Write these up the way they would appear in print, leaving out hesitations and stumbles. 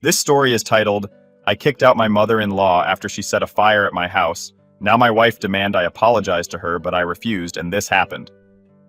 This story is titled, I kicked out my mother-in-law after she set a fire at my house. Now my wife demand I apologize to her, but I refused, and this happened.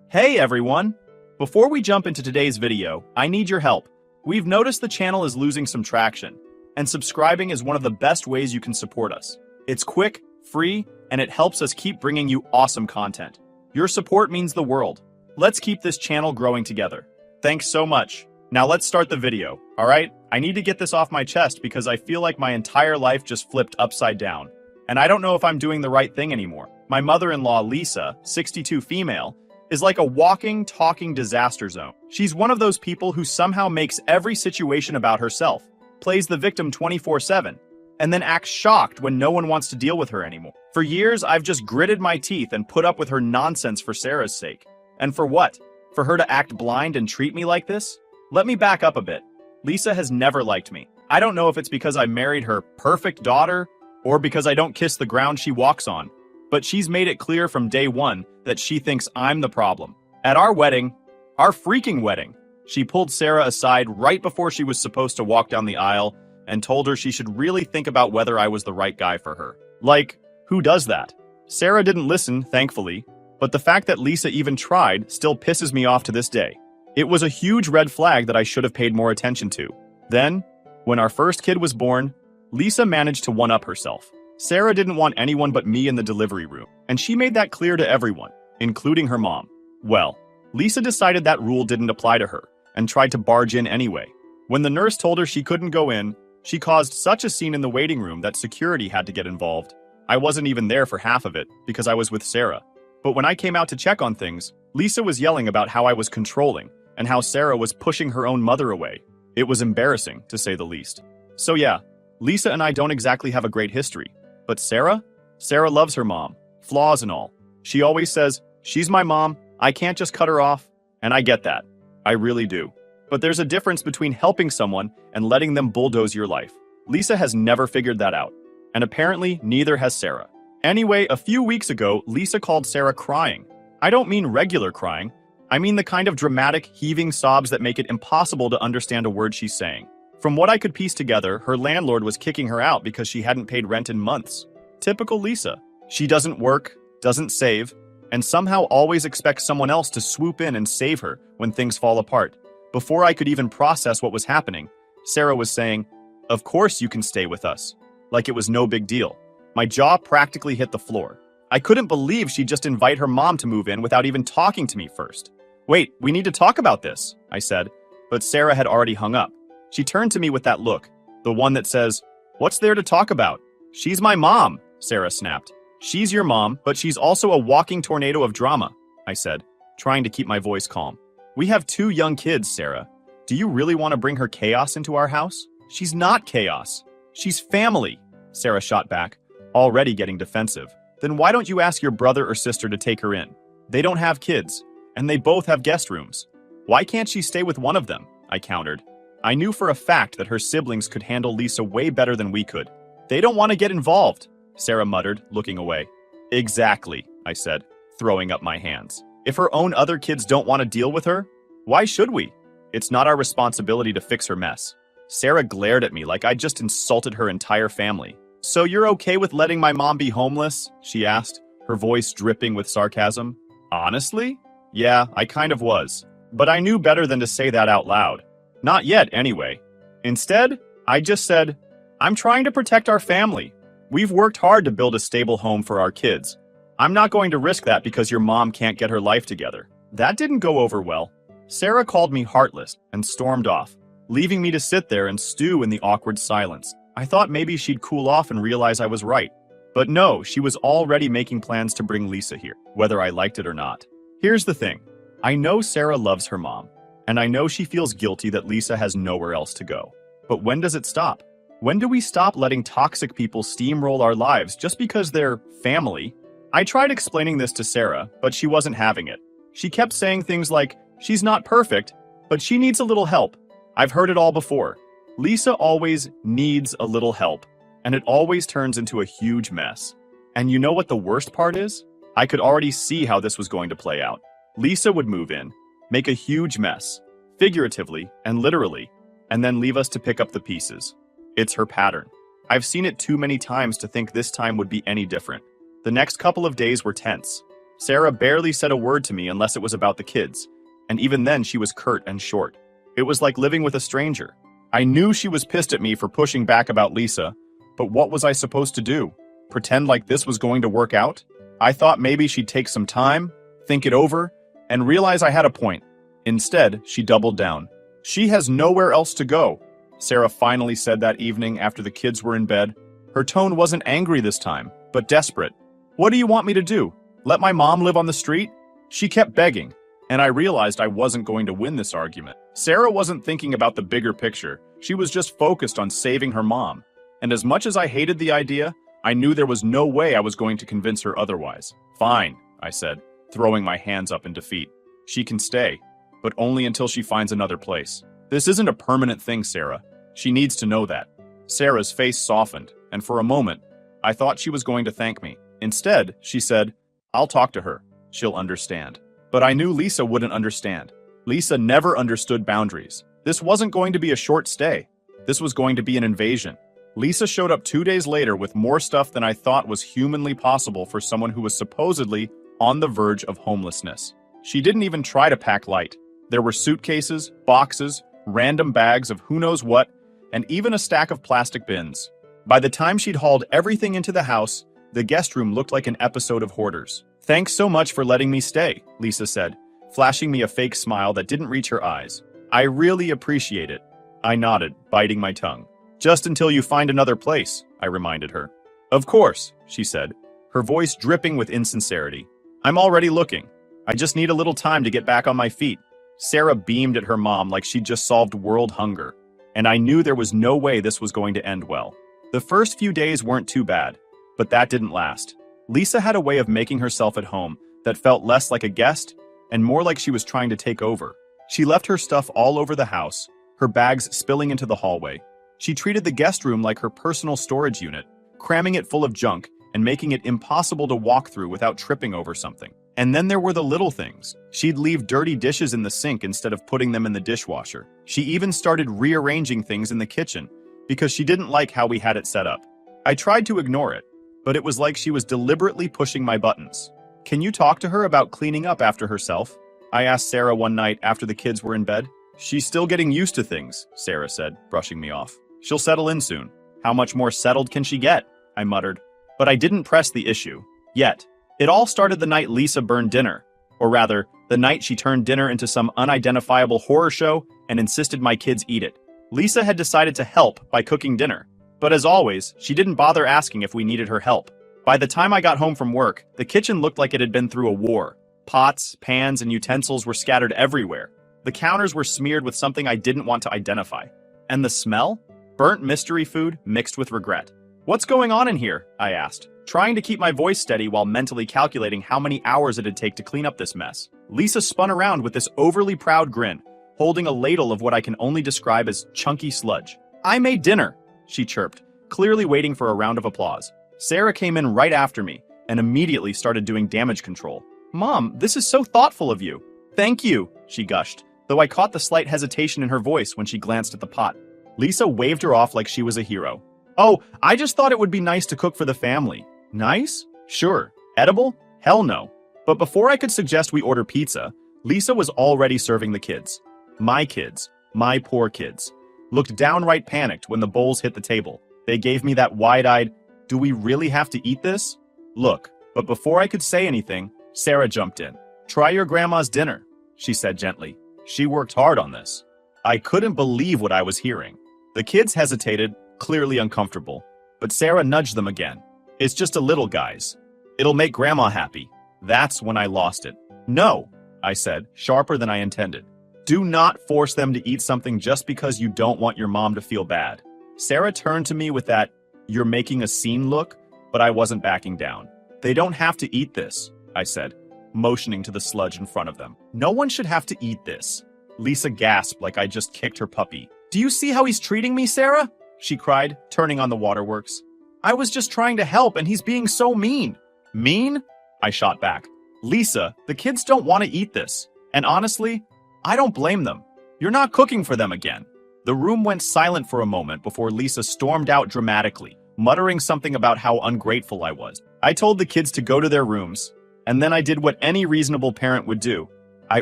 Hey everyone! Before we jump into today's video, I need your help. We've noticed the channel is losing some traction, and subscribing is one of the best ways you can support us. It's quick, free, and it helps us keep bringing you awesome content. Your support means the world. Let's keep this channel growing together. Thanks so much. Now let's start the video, alright? I need to get this off my chest because I feel like my entire life just flipped upside down. And I don't know if I'm doing the right thing anymore. My mother-in-law, Lisa, 62 female, is like a walking, talking disaster zone. She's one of those people who somehow makes every situation about herself, plays the victim 24/7, and then acts shocked when no one wants to deal with her anymore. For years, I've just gritted my teeth and put up with her nonsense for Sarah's sake. And for what? For her to act blind and treat me like this? Let me back up a bit. Lisa has never liked me. I don't know if it's because I married her perfect daughter or because I don't kiss the ground she walks on, but she's made it clear from day one that she thinks I'm the problem. At our wedding, our freaking wedding, she pulled Sarah aside right before she was supposed to walk down the aisle and told her she should really think about whether I was the right guy for her. Like, who does that? Sarah didn't listen, thankfully, but the fact that Lisa even tried still pisses me off to this day. It was a huge red flag that I should have paid more attention to. Then, when our first kid was born, Lisa managed to one-up herself. Sarah didn't want anyone but me in the delivery room, and she made that clear to everyone, including her mom. Well, Lisa decided that rule didn't apply to her, and tried to barge in anyway. When the nurse told her she couldn't go in, she caused such a scene in the waiting room that security had to get involved. I wasn't even there for half of it, because I was with Sarah. But when I came out to check on things, Lisa was yelling about how I was controlling, and how Sarah was pushing her own mother away. It was embarrassing, to say the least. So yeah, Lisa and I don't exactly have a great history. But Sarah? Sarah loves her mom, flaws and all. She always says, she's my mom, I can't just cut her off. And I get that. I really do. But there's a difference between helping someone and letting them bulldoze your life. Lisa has never figured that out. And apparently, neither has Sarah. Anyway, a few weeks ago, Lisa called Sarah crying. I don't mean regular crying. I mean the kind of dramatic, heaving sobs that make it impossible to understand a word she's saying. From what I could piece together, her landlord was kicking her out because she hadn't paid rent in months. Typical Lisa. She doesn't work, doesn't save, and somehow always expects someone else to swoop in and save her when things fall apart. Before I could even process what was happening, Sarah was saying, "Of course you can stay with us." Like it was no big deal. My jaw practically hit the floor. I couldn't believe she'd just invite her mom to move in without even talking to me first. "Wait, we need to talk about this," I said, but Sarah had already hung up. She turned to me with that look, the one that says, "What's there to talk about? She's my mom," Sarah snapped. "She's your mom, but she's also a walking tornado of drama," I said, trying to keep my voice calm. "We have 2 young kids, Sarah. Do you really want to bring her chaos into our house?" "She's not chaos. She's family," Sarah shot back, already getting defensive. "Then why don't you ask your brother or sister to take her in? They don't have kids, and they both have guest rooms. Why can't she stay with one of them?" I countered. I knew for a fact that her siblings could handle Lisa way better than we could. "They don't want to get involved," Sarah muttered, looking away. "Exactly," I said, throwing up my hands. "If her own other kids don't want to deal with her, why should we? It's not our responsibility to fix her mess." Sarah glared at me like I'd just insulted her entire family. "So you're okay with letting my mom be homeless?" she asked, her voice dripping with sarcasm. Honestly? Yeah, I kind of was. But I knew better than to say that out loud. Not yet, anyway. Instead, I just said, "I'm trying to protect our family. We've worked hard to build a stable home for our kids. I'm not going to risk that because your mom can't get her life together." That didn't go over well. Sarah called me heartless and stormed off, leaving me to sit there and stew in the awkward silence. I thought maybe she'd cool off and realize I was right. But no, she was already making plans to bring Lisa here, whether I liked it or not. Here's the thing. I know Sarah loves her mom, and I know she feels guilty that Lisa has nowhere else to go. But when does it stop? When do we stop letting toxic people steamroll our lives just because they're family? I tried explaining this to Sarah, but she wasn't having it. She kept saying things like, "She's not perfect, but she needs a little help." I've heard it all before. Lisa always needs a little help, and it always turns into a huge mess. And you know what the worst part is? I could already see how this was going to play out. Lisa would move in, make a huge mess, figuratively and literally, and then leave us to pick up the pieces. It's her pattern. I've seen it too many times to think this time would be any different. The next couple of days were tense. Sarah barely said a word to me unless it was about the kids, and even then she was curt and short. It was like living with a stranger. I knew she was pissed at me for pushing back about Lisa, but what was I supposed to do? Pretend like this was going to work out? I thought maybe she'd take some time, think it over, and realize I had a point. Instead, she doubled down. She has nowhere else to go, Sarah finally said that evening after the kids were in bed. Her tone wasn't angry this time, but desperate. What do you want me to do? Let my mom live on the street? She kept begging, and I realized I wasn't going to win this argument. Sarah wasn't thinking about the bigger picture. She was just focused on saving her mom. And as much as I hated the idea, I knew there was no way I was going to convince her otherwise. Fine, I said, throwing my hands up in defeat. She can stay, but only until she finds another place. This isn't a permanent thing, Sarah. She needs to know that. Sarah's face softened, and for a moment, I thought she was going to thank me. Instead, she said, I'll talk to her. She'll understand. But I knew Lisa wouldn't understand. Lisa never understood boundaries. This wasn't going to be a short stay. This was going to be an invasion. Lisa showed up 2 days later with more stuff than I thought was humanly possible for someone who was supposedly on the verge of homelessness. She didn't even try to pack light. There were suitcases, boxes, random bags of who knows what, and even a stack of plastic bins. By the time she'd hauled everything into the house, the guest room looked like an episode of Hoarders. Thanks so much for letting me stay, Lisa said, flashing me a fake smile that didn't reach her eyes. I really appreciate it. I nodded, biting my tongue. Just until you find another place, I reminded her. Of course, she said, her voice dripping with insincerity. I'm already looking. I just need a little time to get back on my feet. Sarah beamed at her mom like she'd just solved world hunger, and I knew there was no way this was going to end well. The first few days weren't too bad, but that didn't last. Lisa had a way of making herself at home that felt less like a guest and more like she was trying to take over. She left her stuff all over the house, her bags spilling into the hallway. She treated the guest room like her personal storage unit, cramming it full of junk and making it impossible to walk through without tripping over something. And then there were the little things. She'd leave dirty dishes in the sink instead of putting them in the dishwasher. She even started rearranging things in the kitchen because she didn't like how we had it set up. I tried to ignore it, but it was like she was deliberately pushing my buttons. Can you talk to her about cleaning up after herself? I asked Sarah one night after the kids were in bed. She's still getting used to things, Sarah said, brushing me off. She'll settle in soon. How much more settled can she get? I muttered. But I didn't press the issue. Yet. It all started the night Lisa burned dinner. Or rather, the night she turned dinner into some unidentifiable horror show and insisted my kids eat it. Lisa had decided to help by cooking dinner. But as always, she didn't bother asking if we needed her help. By the time I got home from work, the kitchen looked like it had been through a war. Pots, pans, and utensils were scattered everywhere. The counters were smeared with something I didn't want to identify. And the smell? Burnt mystery food mixed with regret. What's going on in here? I asked, trying to keep my voice steady while mentally calculating how many hours it'd take to clean up this mess. Lisa spun around with this overly proud grin, holding a ladle of what I can only describe as chunky sludge. I made dinner, she chirped, clearly waiting for a round of applause. Sarah came in right after me and immediately started doing damage control. Mom, this is so thoughtful of you. Thank you, she gushed, though I caught the slight hesitation in her voice when she glanced at the pot. Lisa waved her off like she was a hero. Oh, I just thought it would be nice to cook for the family. Nice? Sure. Edible? Hell no. But before I could suggest we order pizza, Lisa was already serving the kids. My poor kids, looked downright panicked when the bowls hit the table. They gave me that wide-eyed, do we really have to eat this? Look, but before I could say anything, Sarah jumped in. Try your grandma's dinner, she said gently. She worked hard on this. I couldn't believe what I was hearing. The kids hesitated, clearly uncomfortable, but Sarah nudged them again. It's just a little, guys. It'll make Grandma happy. That's when I lost it. No, I said, sharper than I intended. Do not force them to eat something just because you don't want your mom to feel bad. Sarah turned to me with that, you're making a scene look, but I wasn't backing down. They don't have to eat this, I said, motioning to the sludge in front of them. No one should have to eat this. Lisa gasped like I just kicked her puppy. Do you see how he's treating me, Sarah? She cried, turning on the waterworks. I was just trying to help and he's being so mean. Mean? I shot back. Lisa, the kids don't want to eat this. And honestly, I don't blame them. You're not cooking for them again. The room went silent for a moment before Lisa stormed out dramatically, muttering something about how ungrateful I was. I told the kids to go to their rooms, and then I did what any reasonable parent would do. I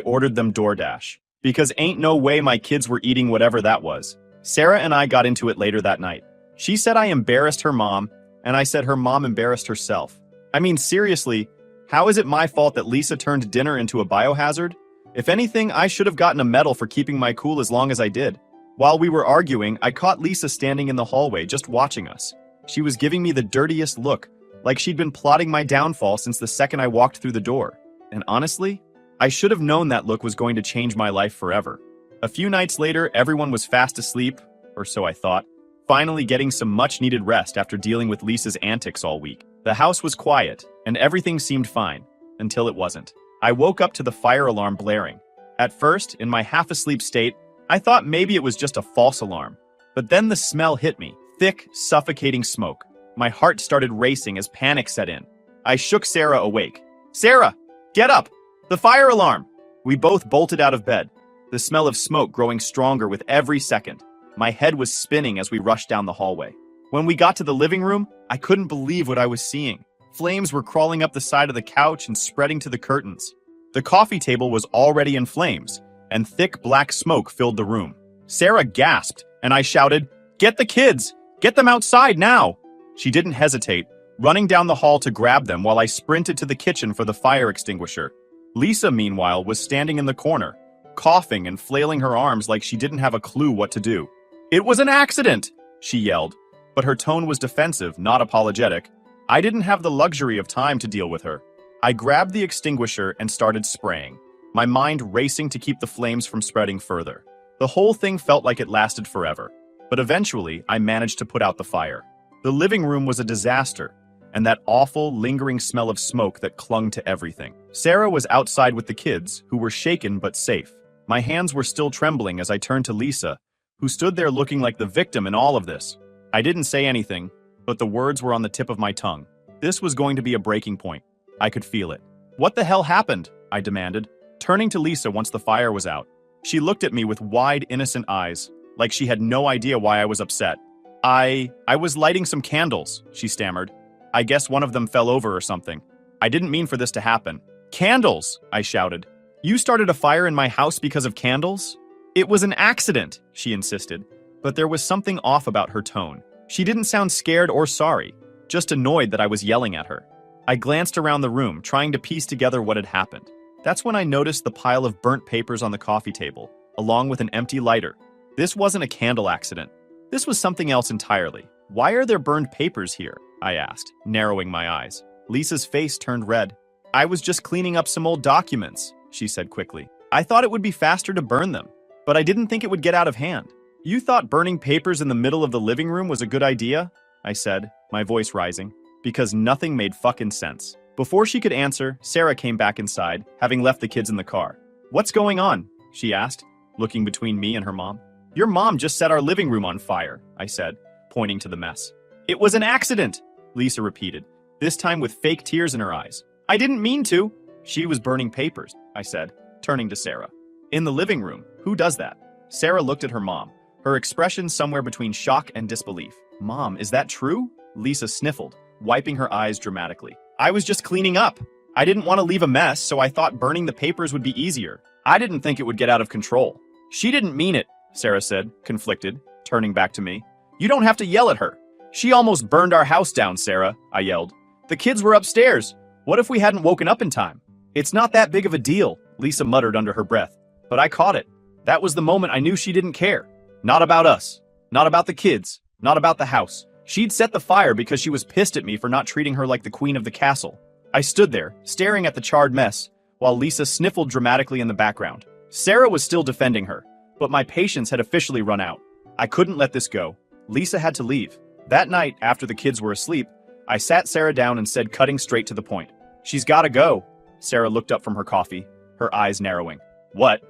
ordered them DoorDash. Because ain't no way my kids were eating whatever that was. Sarah and I got into it later that night. She said I embarrassed her mom, and I said her mom embarrassed herself. I mean, seriously, how is it my fault that Lisa turned dinner into a biohazard? If anything, I should have gotten a medal for keeping my cool as long as I did. While we were arguing, I caught Lisa standing in the hallway just watching us. She was giving me the dirtiest look, like she'd been plotting my downfall since the second I walked through the door. And honestly, I should have known that look was going to change my life forever. A few nights later, everyone was fast asleep, or so I thought, finally getting some much-needed rest after dealing with Lisa's antics all week. The house was quiet, and everything seemed fine, until it wasn't. I woke up to the fire alarm blaring. At first, in my half-asleep state, I thought maybe it was just a false alarm. But then the smell hit me, thick, suffocating smoke. My heart started racing as panic set in. I shook Sarah awake. "Sarah, get up! The fire alarm!" We both bolted out of bed, the smell of smoke growing stronger with every second. My head was spinning as we rushed down the hallway. When we got to the living room, I couldn't believe what I was seeing. Flames were crawling up the side of the couch and spreading to the curtains. The coffee table was already in flames, and thick black smoke filled the room. Sarah gasped, and I shouted, "Get the kids! Get them outside now!" She didn't hesitate, running down the hall to grab them while I sprinted to the kitchen for the fire extinguisher. Lisa, meanwhile, was standing in the corner, coughing and flailing her arms like she didn't have a clue what to do. "It was an accident!" she yelled, but her tone was defensive, not apologetic. I didn't have the luxury of time to deal with her. I grabbed the extinguisher and started spraying, my mind racing to keep the flames from spreading further. The whole thing felt like it lasted forever, but eventually I managed to put out the fire. The living room was a disaster, and that awful, lingering smell of smoke that clung to everything. Sarah was outside with the kids, who were shaken but safe. My hands were still trembling as I turned to Lisa, who stood there looking like the victim in all of this. I didn't say anything, but the words were on the tip of my tongue. This was going to be a breaking point. I could feel it. "What the hell happened?" I demanded, turning to Lisa once the fire was out. She looked at me with wide, innocent eyes, like she had no idea why I was upset. I was lighting some candles," she stammered. "I guess one of them fell over or something. I didn't mean for this to happen." "Candles!" I shouted. "You started a fire in my house because of candles?" "It was an accident," she insisted, but there was something off about her tone. She didn't sound scared or sorry, just annoyed that I was yelling at her. I glanced around the room, trying to piece together what had happened. That's when I noticed the pile of burnt papers on the coffee table, along with an empty lighter. This wasn't a candle accident. This was something else entirely. "Why are there burned papers here?" I asked, narrowing my eyes. Lisa's face turned red. "I was just cleaning up some old documents," she said quickly. "I thought it would be faster to burn them, but I didn't think it would get out of hand." "You thought burning papers in the middle of the living room was a good idea?" I said, my voice rising, because nothing made fucking sense. Before she could answer, Sarah came back inside, having left the kids in the car. "What's going on?" she asked, looking between me and her mom. "Your mom just set our living room on fire," I said, pointing to the mess. "It was an accident," Lisa repeated, this time with fake tears in her eyes. "I didn't mean to." "She was burning papers," I said, turning to Sarah. "In the living room. Who does that?" Sarah looked at her mom, her expression somewhere between shock and disbelief. "Mom, is that true?" Lisa sniffled, wiping her eyes dramatically. "I was just cleaning up. I didn't want to leave a mess, so I thought burning the papers would be easier. I didn't think it would get out of control." "She didn't mean it," Sarah said, conflicted, turning back to me. "You don't have to yell at her. She almost burned our house down, Sarah," I yelled. "The kids were upstairs. What if we hadn't woken up in time?" "It's not that big of a deal," Lisa muttered under her breath. But I caught it. That was the moment I knew she didn't care. Not about us. Not about the kids. Not about the house. She'd set the fire because she was pissed at me for not treating her like the queen of the castle. I stood there, staring at the charred mess, while Lisa sniffled dramatically in the background. Sarah was still defending her, but my patience had officially run out. I couldn't let this go. Lisa had to leave. That night, after the kids were asleep, I sat Sarah down and said, cutting straight to the point, "She's gotta go." Sarah looked up from her coffee, her eyes narrowing. "What?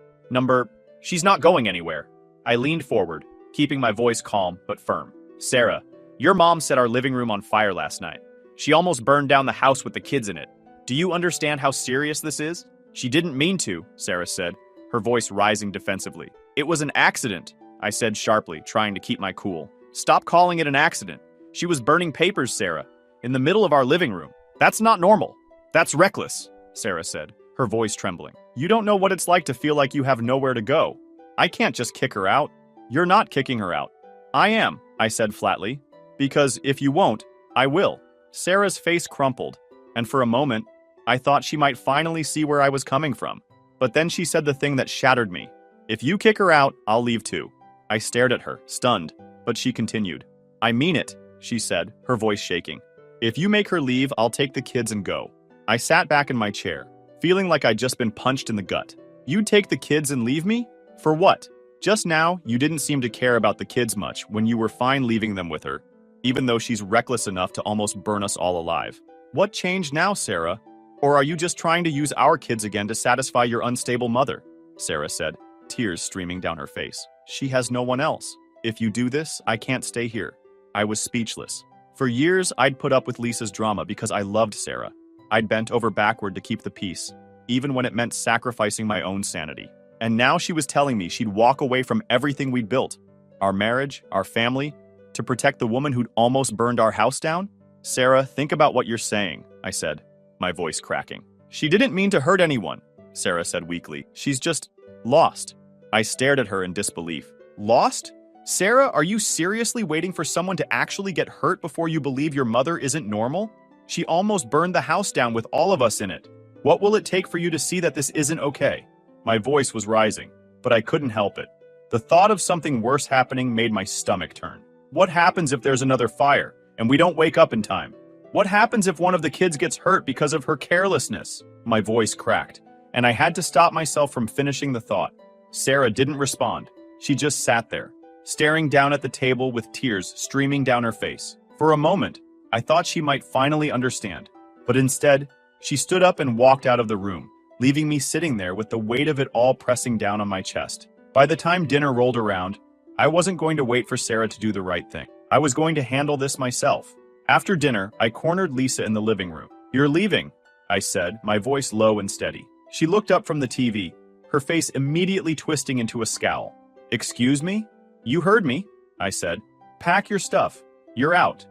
She's not going anywhere." I leaned forward, keeping my voice calm but firm. "Sarah, your mom set our living room on fire last night. She almost burned down the house with the kids in it. Do you understand how serious this is?" "She didn't mean to," Sarah said, her voice rising defensively. "It was an accident," I said sharply, trying to keep my cool. Stop calling it an accident. She was burning papers, Sarah, in the middle of our living room. That's not normal. That's reckless, Sarah said, her voice trembling. You don't know what it's like to feel like you have nowhere to go. I can't just kick her out. You're not kicking her out. I am, I said flatly. Because if you won't, I will. Sarah's face crumpled, and for a moment, I thought she might finally see where I was coming from. But then she said the thing that shattered me. If you kick her out, I'll leave too. I stared at her, stunned, but she continued. I mean it, she said, her voice shaking. If you make her leave, I'll take the kids and go. I sat back in my chair, feeling like I'd just been punched in the gut. You'd take the kids and leave me? For what? Just now, you didn't seem to care about the kids much when you were fine leaving them with her, even though she's reckless enough to almost burn us all alive. What changed now, Sarah? Or are you just trying to use our kids again to satisfy your unstable mother? Sarah said, tears streaming down her face. She has no one else. If you do this, I can't stay here. I was speechless. For years, I'd put up with Lisa's drama because I loved Sarah. I'd bent over backward to keep the peace, even when it meant sacrificing my own sanity. And now she was telling me she'd walk away from everything we'd built, our marriage, our family, to protect the woman who'd almost burned our house down? Sarah, think about what you're saying, I said, my voice cracking. She didn't mean to hurt anyone, Sarah said weakly. She's just lost. I stared at her in disbelief. Lost? Sarah, are you seriously waiting for someone to actually get hurt before you believe your mother isn't normal? She almost burned the house down with all of us in it. What will it take for you to see that this isn't okay? My voice was rising, but I couldn't help it. The thought of something worse happening made my stomach turn. What happens if there's another fire, and we don't wake up in time? What happens if one of the kids gets hurt because of her carelessness? My voice cracked, and I had to stop myself from finishing the thought. Sarah didn't respond. She just sat there, staring down at the table with tears streaming down her face. For a moment, I thought she might finally understand, but instead, she stood up and walked out of the room, leaving me sitting there with the weight of it all pressing down on my chest. By the time dinner rolled around, I wasn't going to wait for Sarah to do the right thing. I was going to handle this myself. After dinner, I cornered Lisa in the living room. You're leaving, I said, my voice low and steady. She looked up from the TV, her face immediately twisting into a scowl. Excuse me? You heard me, I said. Pack your stuff. You're out.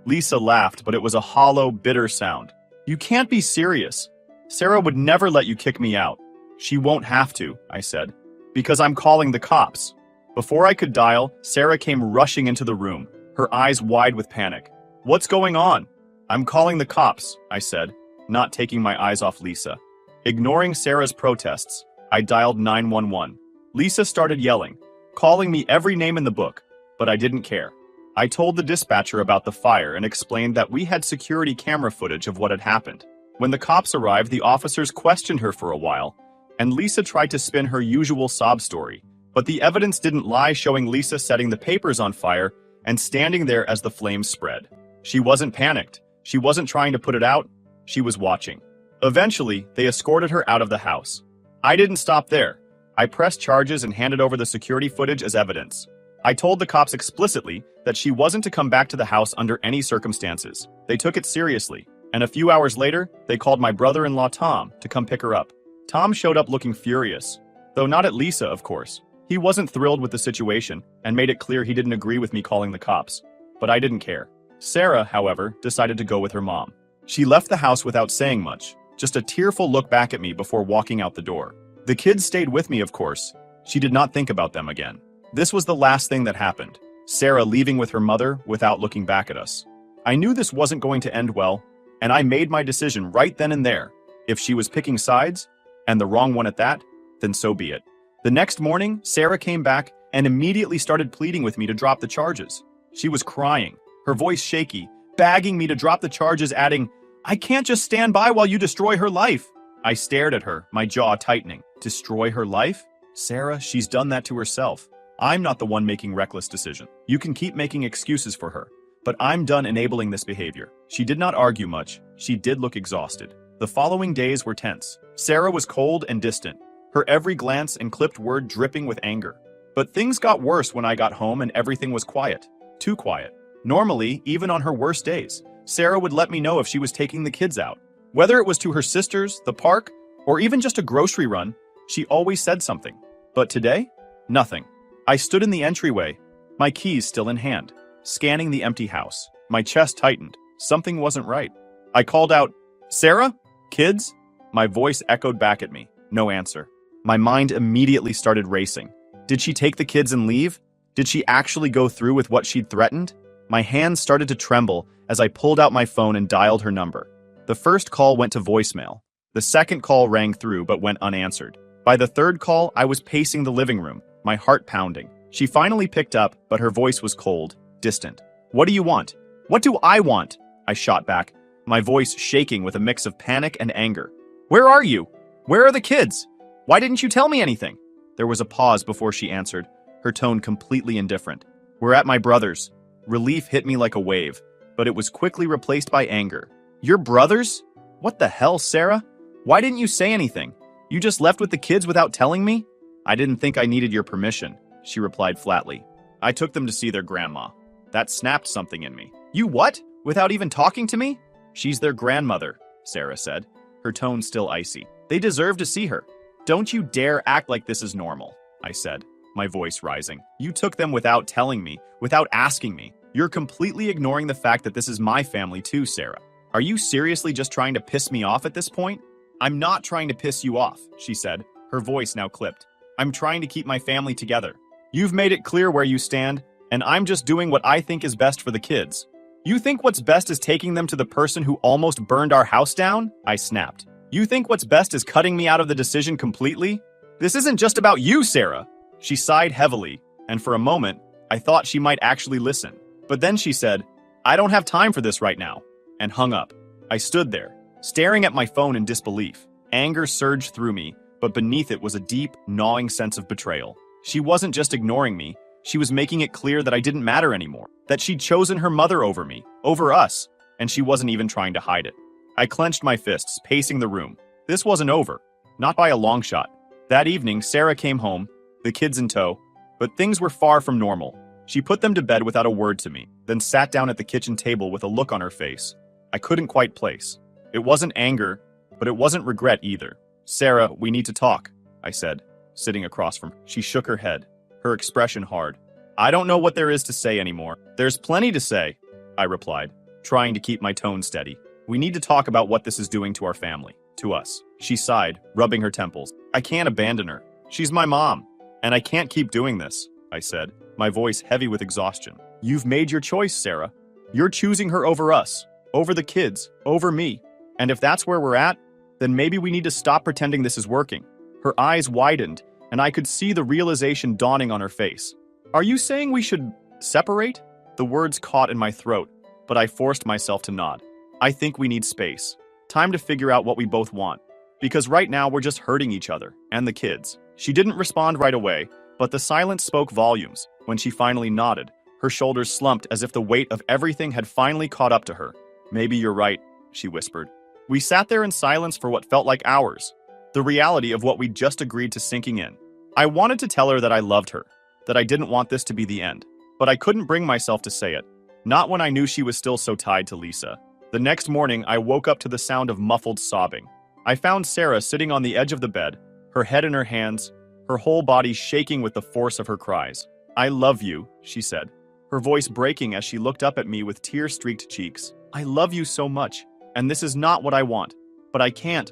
Lisa laughed, but it was a hollow, bitter sound. You can't be serious. Sarah would never let you kick me out. She won't have to, I said, because I'm calling the cops. Before I could dial, Sarah came rushing into the room, her eyes wide with panic. What's going on? I'm calling the cops, I said, not taking my eyes off Lisa. Ignoring Sarah's protests, I dialed 911. Lisa started yelling, calling me every name in the book, but I didn't care. I told the dispatcher about the fire and explained that we had security camera footage of what had happened. When the cops arrived, the officers questioned her for a while, and Lisa tried to spin her usual sob story. But the evidence didn't lie, showing Lisa setting the papers on fire and standing there as the flames spread. She wasn't panicked. She wasn't trying to put it out. She was watching. Eventually, they escorted her out of the house. I didn't stop there. I pressed charges and handed over the security footage as evidence. I told the cops explicitly that she wasn't to come back to the house under any circumstances. They took it seriously, and a few hours later, they called my brother-in-law Tom to come pick her up. Tom showed up looking furious, though not at Lisa, of course. He wasn't thrilled with the situation and made it clear he didn't agree with me calling the cops. But I didn't care. Sarah, however, decided to go with her mom. She left the house without saying much, just a tearful look back at me before walking out the door. The kids stayed with me, of course. She did not think about them again. This was the last thing that happened. Sarah leaving with her mother without looking back at us. I knew this wasn't going to end well, and I made my decision right then and there. If she was picking sides, and the wrong one at that, then so be it. The next morning, Sarah came back and immediately started pleading with me to drop the charges. She was crying, her voice shaky, begging me to drop the charges, adding, I can't just stand by while you destroy her life. I stared at her, my jaw tightening. Destroy her life? Sarah, she's done that to herself. I'm not the one making reckless decisions. You can keep making excuses for her, but I'm done enabling this behavior. She did not argue much. She did look exhausted. The following days were tense. Sarah was cold and distant, her every glance and clipped word dripping with anger. But things got worse when I got home and everything was quiet. Too quiet. Normally, even on her worst days, Sarah would let me know if she was taking the kids out. Whether it was to her sisters, the park, or even just a grocery run, she always said something. But today, nothing. I stood in the entryway, my keys still in hand, scanning the empty house. My chest tightened. Something wasn't right. I called out, "Sarah? Kids?" My voice echoed back at me. No answer. My mind immediately started racing. Did she take the kids and leave? Did she actually go through with what she'd threatened? My hands started to tremble as I pulled out my phone and dialed her number. The first call went to voicemail. The second call rang through but went unanswered. By the third call, I was pacing the living room, my heart pounding. She finally picked up, but her voice was cold, distant. "What do you want?" "What do I want?" I shot back, my voice shaking with a mix of panic and anger. "Where are you? Where are the kids? Why didn't you tell me anything?" There was a pause before she answered, her tone completely indifferent. "We're at my brother's." Relief hit me like a wave, but it was quickly replaced by anger. "Your brother's? What the hell, Sarah? Why didn't you say anything? You just left with the kids without telling me?" "I didn't think I needed your permission," she replied flatly. "I took them to see their grandma." That snapped something in me. "You what? Without even talking to me?" "She's their grandmother," Sarah said, her tone still icy. "They deserve to see her." "Don't you dare act like this is normal," I said, my voice rising. "You took them without telling me, without asking me. You're completely ignoring the fact that this is my family too, Sarah. Are you seriously just trying to piss me off at this point?" "I'm not trying to piss you off," she said, her voice now clipped. "I'm trying to keep my family together. You've made it clear where you stand, and I'm just doing what I think is best for the kids." "You think what's best is taking them to the person who almost burned our house down?" I snapped. "You think what's best is cutting me out of the decision completely? This isn't just about you, Sarah." She sighed heavily, and for a moment, I thought she might actually listen. But then she said, "I don't have time for this right now," and hung up. I stood there, staring at my phone in disbelief. Anger surged through me, but beneath it was a deep, gnawing sense of betrayal. She wasn't just ignoring me, she was making it clear that I didn't matter anymore, that she'd chosen her mother over me, over us, and she wasn't even trying to hide it. I clenched my fists, pacing the room. This wasn't over, not by a long shot. That evening, Sarah came home, the kids in tow, but things were far from normal. She put them to bed without a word to me, then sat down at the kitchen table with a look on her face I couldn't quite place. It wasn't anger, but it wasn't regret either. "Sarah, we need to talk," I said, sitting across from her. She shook her head, her expression hard. "I don't know what there is to say anymore." "There's plenty to say," I replied, trying to keep my tone steady. "We need to talk about what this is doing to our family, to us." She sighed, rubbing her temples. "I can't abandon her. She's my mom, and I can't keep doing this," I said, my voice heavy with exhaustion. "You've made your choice, Sarah. You're choosing her over us, over the kids, over me. And if that's where we're at, then maybe we need to stop pretending this is working." Her eyes widened, and I could see the realization dawning on her face. "Are you saying we should separate?" The words caught in my throat, but I forced myself to nod. "I think we need space. Time to figure out what we both want. Because right now we're just hurting each other, and the kids." She didn't respond right away, but the silence spoke volumes. When she finally nodded, her shoulders slumped as if the weight of everything had finally caught up to her. "Maybe you're right," she whispered. We sat there in silence for what felt like hours, the reality of what we'd just agreed to sinking in. I wanted to tell her that I loved her, that I didn't want this to be the end, but I couldn't bring myself to say it, not when I knew she was still so tied to Lisa. The next morning, I woke up to the sound of muffled sobbing. I found Sarah sitting on the edge of the bed, her head in her hands, her whole body shaking with the force of her cries. "I love you," she said, her voice breaking as she looked up at me with tear-streaked cheeks. "I love you so much, and this is not what I want. But I can't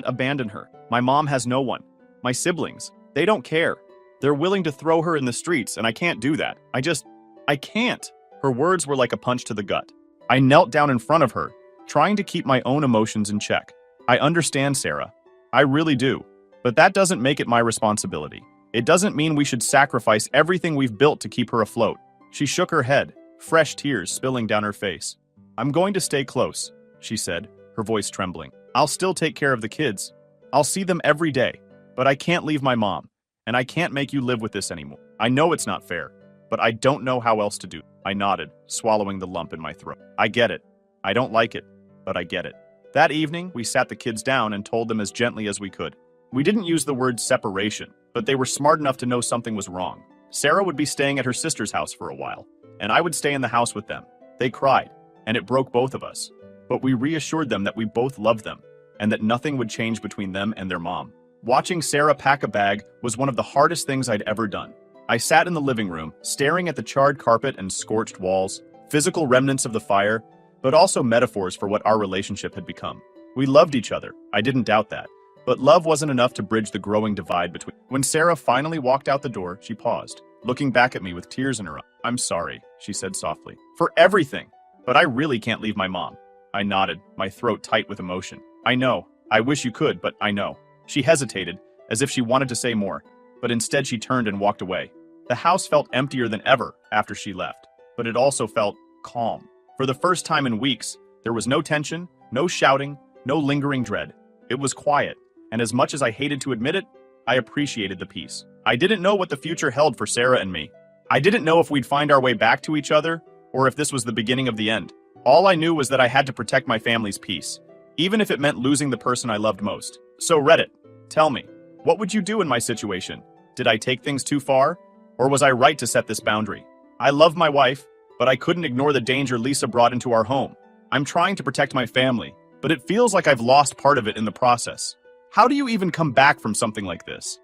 abandon her. My mom has no one. My siblings, they don't care. They're willing to throw her in the streets, and I can't do that. I can't." Her words were like a punch to the gut. I knelt down in front of her, trying to keep my own emotions in check. "I understand, Sarah. I really do. But that doesn't make it my responsibility. It doesn't mean we should sacrifice everything we've built to keep her afloat." She shook her head, fresh tears spilling down her face. "I'm going to stay close," she said, her voice trembling. "I'll still take care of the kids. I'll see them every day. But I can't leave my mom, and I can't make you live with this anymore. I know it's not fair, but I don't know how else to do." I nodded, swallowing the lump in my throat. "I get it. I don't like it, but I get it." That evening, we sat the kids down and told them as gently as we could. We didn't use the word separation, but they were smart enough to know something was wrong. Sarah would be staying at her sister's house for a while, and I would stay in the house with them. They cried, and it broke both of us. But we reassured them that we both loved them, and that nothing would change between them and their mom. Watching Sarah pack a bag was one of the hardest things I'd ever done. I sat in the living room, staring at the charred carpet and scorched walls, physical remnants of the fire, but also metaphors for what our relationship had become. We loved each other, I didn't doubt that. But love wasn't enough to bridge the growing divide between. When Sarah finally walked out the door, she paused, looking back at me with tears in her eyes. "I'm sorry," she said softly, "for everything. But I really can't leave my mom." I nodded, my throat tight with emotion. "I know. I wish you could, but I know." She hesitated, as if she wanted to say more, but instead she turned and walked away. The house felt emptier than ever after she left, but it also felt calm. For the first time in weeks, there was no tension, no shouting, no lingering dread. It was quiet, and as much as I hated to admit it, I appreciated the peace. I didn't know what the future held for Sarah and me. I didn't know if we'd find our way back to each other, or if this was the beginning of the end. All I knew was that I had to protect my family's peace, even if it meant losing the person I loved most. So Reddit, tell me, what would you do in my situation? Did I take things too far? Or was I right to set this boundary? I love my wife, but I couldn't ignore the danger Lisa brought into our home. I'm trying to protect my family, but it feels like I've lost part of it in the process. How do you even come back from something like this?